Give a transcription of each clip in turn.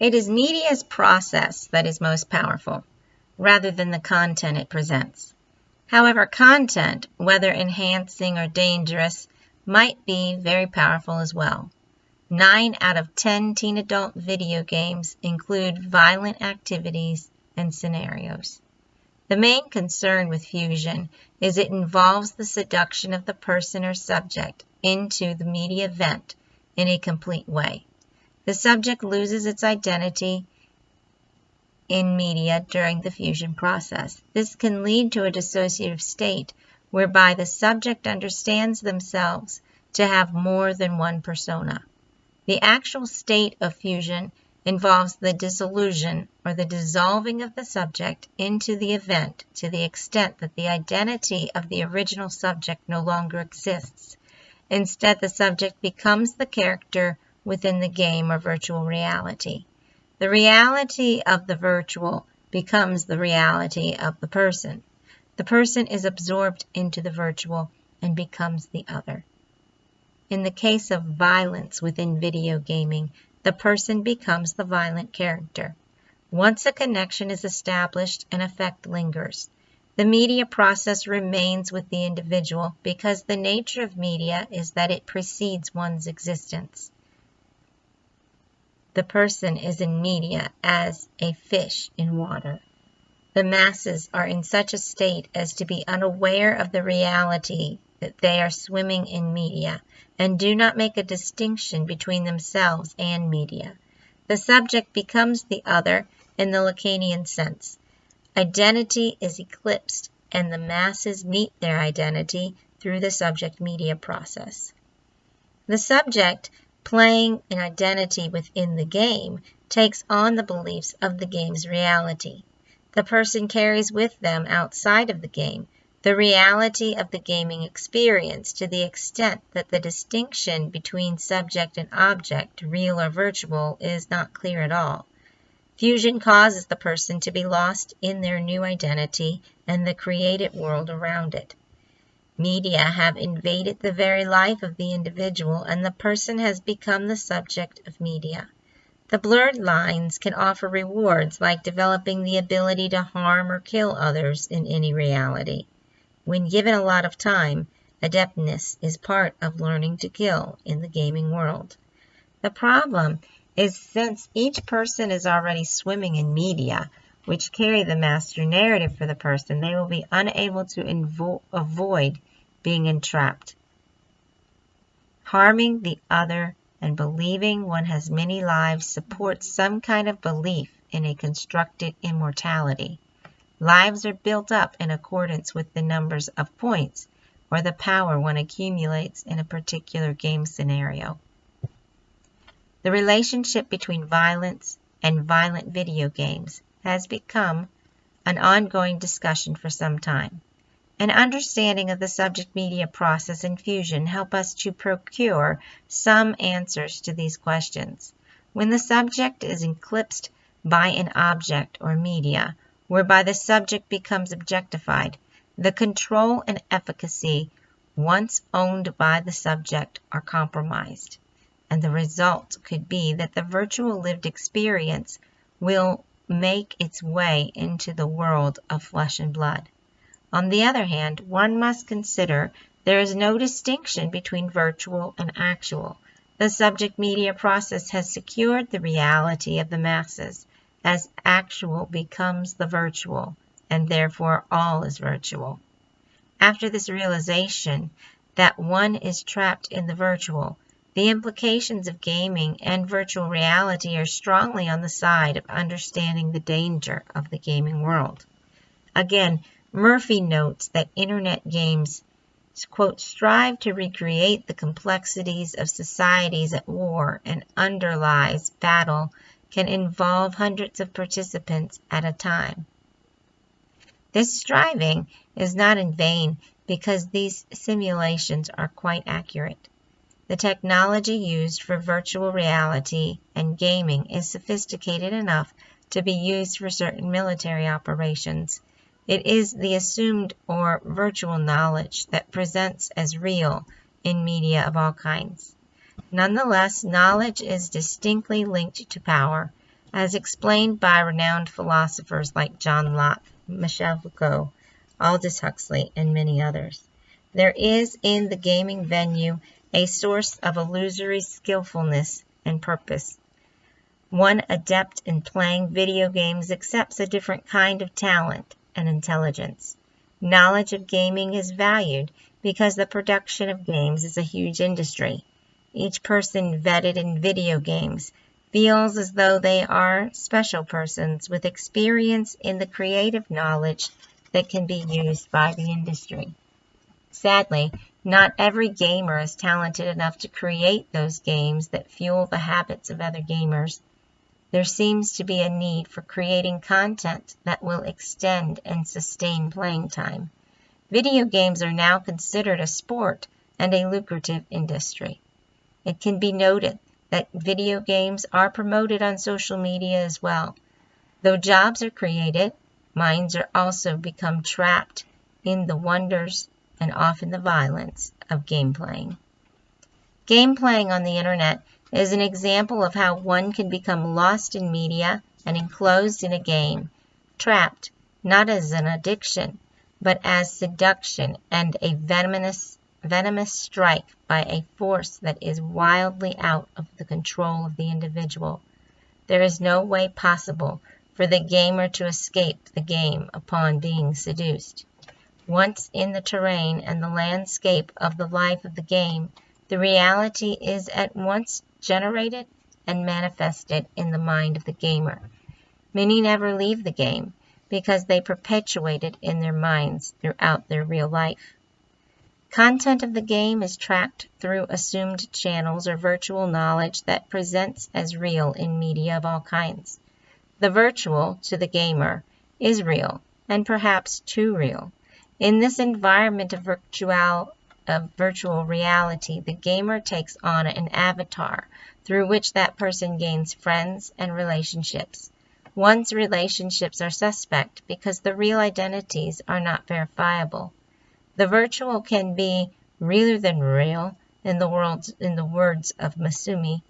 It is media's process that is most powerful, rather than the content it presents. However, content, whether enhancing or dangerous, might be very powerful as well. 9 out of 10 teen adult video games include violent activities and scenarios. The main concern with Fusion is it involves the seduction of the person or subject into the media event in a complete way. The subject loses its identity in media during the fusion process. This can lead to a dissociative state whereby the subject understands themselves to have more than one persona. The actual state of fusion involves the dissolution or the dissolving of the subject into the event to the extent that the identity of the original subject no longer exists. Instead, the subject becomes the character within the game or virtual reality. The reality of the virtual becomes the reality of the person. The person is absorbed into the virtual and becomes the other. In the case of violence within video gaming, the person becomes the violent character. Once a connection is established, an effect lingers. The media process remains with the individual because the nature of media is that it precedes one's existence. The person is in media as a fish in water. The masses are in such a state as to be unaware of the reality that they are swimming in media and do not make a distinction between themselves and media. The subject becomes the other in the Lacanian sense. Identity is eclipsed and the masses meet their identity through the subject-media process. The subject, playing an identity within the game, takes on the beliefs of the game's reality. The person carries with them outside of the game the reality of the gaming experience to the extent that the distinction between subject and object, real or virtual, is not clear at all. Fusion causes the person to be lost in their new identity and the created world around it. Media have invaded the very life of the individual, and the person has become the subject of media. The blurred lines can offer rewards like developing the ability to harm or kill others in any reality. When given a lot of time, adeptness is part of learning to kill in the gaming world. The problem is since each person is already swimming in media, which carry the master narrative for the person, they will be unable to avoid being entrapped. Harming the other and believing one has many lives supports some kind of belief in a constructed immortality. Lives are built up in accordance with the numbers of points or the power one accumulates in a particular game scenario. The relationship between violence and violent video games has become an ongoing discussion for some time. An understanding of the subject media process and fusion help us to procure some answers to these questions. When the subject is eclipsed by an object or media, whereby the subject becomes objectified, the control and efficacy once owned by the subject are compromised, and the result could be that the virtual lived experience will make its way into the world of flesh and blood. On the other hand, one must consider there is no distinction between virtual and actual. The subject media process has secured the reality of the masses, as actual becomes the virtual, and therefore all is virtual. After this realization that one is trapped in the virtual, the implications of gaming and virtual reality are strongly on the side of understanding the danger of the gaming world. Again, Murphy notes that internet games, quote, strive to recreate the complexities of societies at war and underlies battle can involve hundreds of participants at a time. This striving is not in vain because these simulations are quite accurate. The technology used for virtual reality and gaming is sophisticated enough to be used for certain military operations. It is the assumed or virtual knowledge that presents as real in media of all kinds. Nonetheless, knowledge is distinctly linked to power. As explained by renowned philosophers like John Locke, Michel Foucault, Aldous Huxley, and many others, there is in the gaming venue a source of illusory skillfulness and purpose. One adept in playing video games accepts a different kind of talent and intelligence. Knowledge of gaming is valued because the production of games is a huge industry. Each person vetted in video games feels as though they are special persons with experience in the creative knowledge that can be used by the industry. Sadly, not every gamer is talented enough to create those games that fuel the habits of other gamers. There seems to be a need for creating content that will extend and sustain playing time. Video games are now considered a sport and a lucrative industry. It can be noted that video games are promoted on social media as well. Though jobs are created, minds are also become trapped in the wonders and often the violence of game playing. Game playing on the internet is an example of how one can become lost in media and enclosed in a game, trapped not as an addiction, but as seduction and a venomous strike by a force that is wildly out of the control of the individual. There is no way possible for the gamer to escape the game upon being seduced. Once in the terrain and the landscape of the life of the game, the reality is at once generated and manifested in the mind of the gamer. Many never leave the game because they perpetuate it in their minds throughout their real life. Content of the game is tracked through assumed channels or virtual knowledge that presents as real in media of all kinds. The virtual, to the gamer, is real, and perhaps too real. In this environment of virtual reality, the gamer takes on an avatar through which that person gains friends and relationships. One's relationships are suspect because the real identities are not verifiable. The virtual can be realer than real, in the words of Masumi.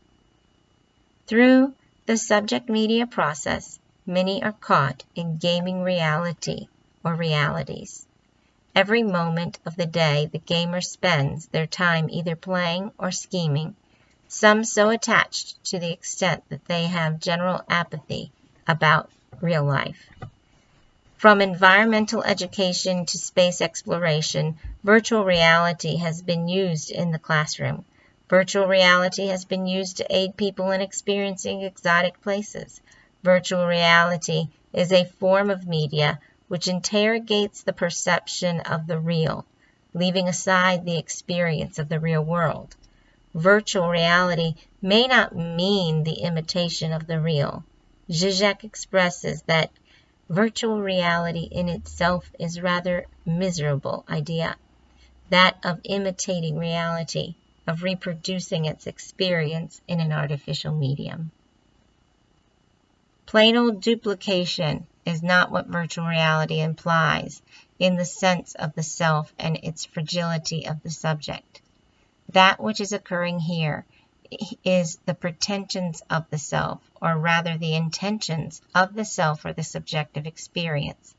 Through the subject media process, many are caught in gaming reality or realities. Every moment of the day, the gamer spends their time either playing or scheming, some so attached to the extent that they have general apathy about real life. From environmental education to space exploration, virtual reality has been used in the classroom. Virtual reality has been used to aid people in experiencing exotic places. Virtual reality is a form of media which interrogates the perception of the real, leaving aside the experience of the real world. Virtual reality may not mean the imitation of the real. Zizek expresses that virtual reality in itself is rather miserable idea, that of imitating reality, of reproducing its experience in an artificial medium. Plain old duplication is not what virtual reality implies in the sense of the self and its fragility of the subject. That which is occurring here is the pretensions of the self, or rather the intentions of the self or the subjective experience.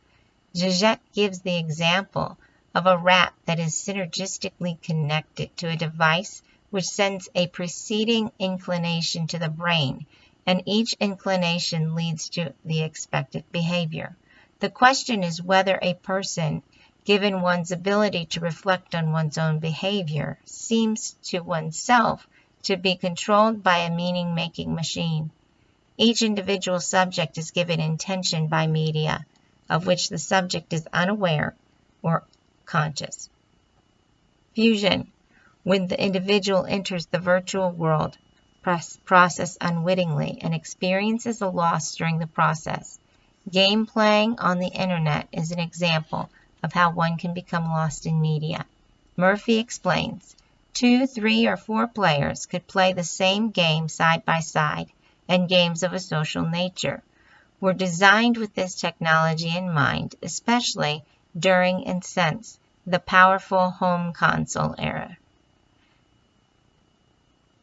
Zizek gives the example of a rat that is synergistically connected to a device which sends a preceding inclination to the brain, and each inclination leads to the expected behavior. The question is whether a person, given one's ability to reflect on one's own behavior, seems to oneself to be controlled by a meaning-making machine. Each individual subject is given intention by media, of which the subject is unaware or conscious. Fusion. When the individual enters the virtual world, process unwittingly and experiences a loss during the process. Game playing on the internet is an example of how one can become lost in media. Murphy explains, 2, 3, or 4 players could play the same game side by side, and games of a social nature were designed with this technology in mind, especially during and since the powerful home console era.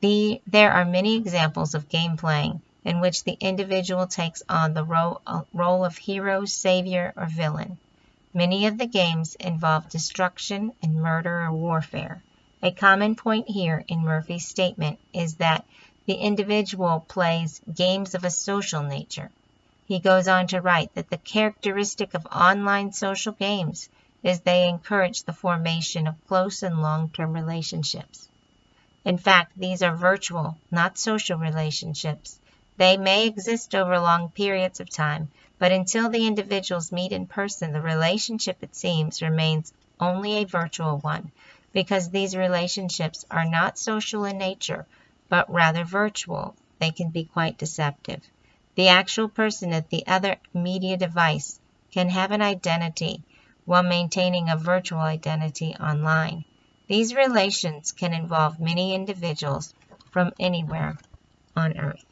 There are many examples of game playing in which the individual takes on the role of hero, savior, or villain. Many of the games involve destruction and murder or warfare. A common point here in Murphy's statement is that the individual plays games of a social nature. He goes on to write that the characteristic of online social games is they encourage the formation of close and long-term relationships. In fact, these are virtual, not social relationships. They may exist over long periods of time, but until the individuals meet in person, the relationship, it seems, remains only a virtual one, because these relationships are not social in nature, but rather virtual. They can be quite deceptive. The actual person at the other media device can have an identity while maintaining a virtual identity online. These relations can involve many individuals from anywhere on Earth.